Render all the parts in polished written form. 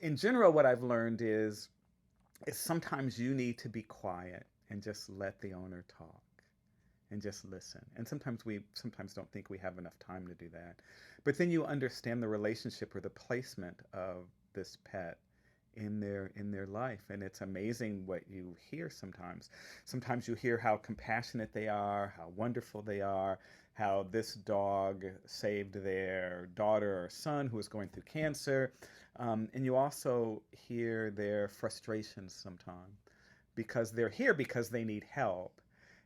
In general, what I've learned is sometimes you need to be quiet and just let the owner talk and just listen. And sometimes we sometimes don't think we have enough time to do that. But then you understand the relationship or the placement of this pet in their life, and it's amazing what you hear sometimes. Sometimes you hear how compassionate they are, how wonderful they are, how this dog saved their daughter or son who was going through cancer. And you also hear their frustrations sometimes because they're here because they need help.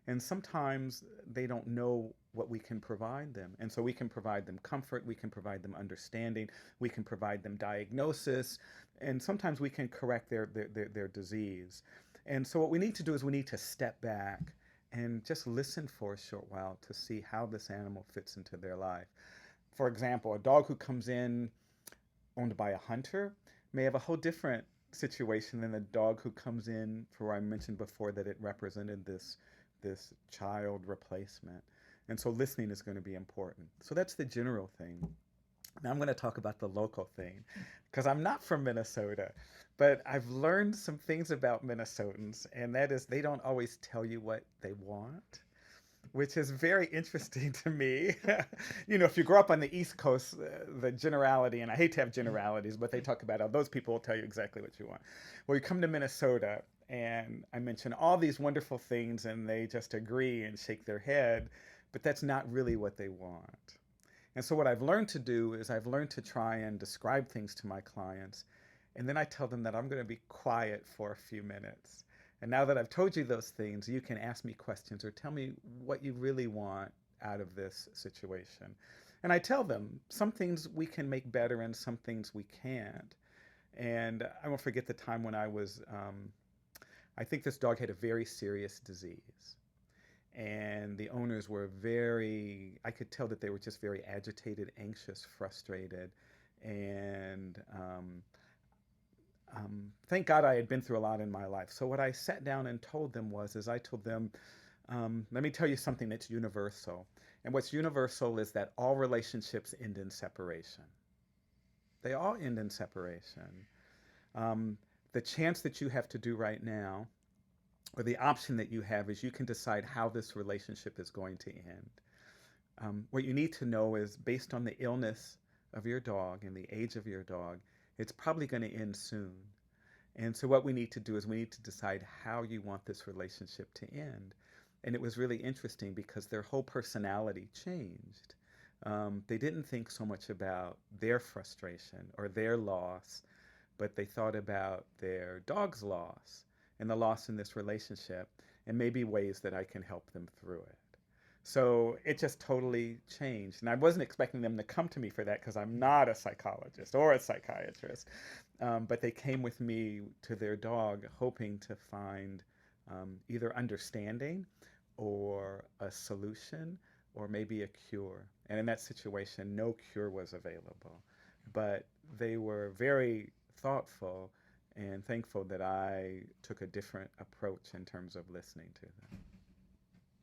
And sometimes they don't know what we can provide them. And so we can provide them comfort, we can provide them understanding, we can provide them diagnosis, and sometimes we can correct their disease. And so what we need to do is we need to step back and just listen for a short while to see how this animal fits into their life. For example, a dog who comes in owned by a hunter may have a whole different situation than a dog who comes in, for I mentioned before that it represented this child replacement. And so listening is going to be important. So that's the general thing. Now I'm going to talk about the local thing because I'm not from Minnesota, but I've learned some things about Minnesotans, and that is they don't always tell you what they want, which is very interesting to me. If you grow up on the East Coast, the generality, and I hate to have generalities, but they talk about how those people will tell you exactly what you want. Well, you come to Minnesota, and I mention all these wonderful things, and they just agree and shake their head, but that's not really what they want. And so, what I've learned to do is I've learned to try and describe things to my clients, and then I tell them that I'm going to be quiet for a few minutes. And now that I've told you those things, you can ask me questions or tell me what you really want out of this situation. And I tell them some things we can make better and some things we can't. And I won't forget the time when I think this dog had a very serious disease. And the owners were I could tell that they were just very agitated, anxious, frustrated. And thank God I had been through a lot in my life. So what I sat down and told them is I told them, let me tell you something that's universal. And what's universal is that all relationships end in separation. They all end in separation. Um, the chance that you have to do right now, or the option that you have, is you can decide how this relationship is going to end. What you need to know is based on the illness of your dog and the age of your dog, it's probably going to end soon. And so what we need to do is we need to decide how you want this relationship to end. And it was really interesting because their whole personality changed. They didn't think so much about their frustration or their loss, but they thought about their dog's loss and the loss in this relationship and maybe ways that I can help them through it. So it just totally changed. And I wasn't expecting them to come to me for that because I'm not a psychologist or a psychiatrist. But they came with me to their dog hoping to find either understanding or a solution or maybe a cure. And in that situation, no cure was available. But they were very thoughtful and thankful that I took a different approach in terms of listening to them.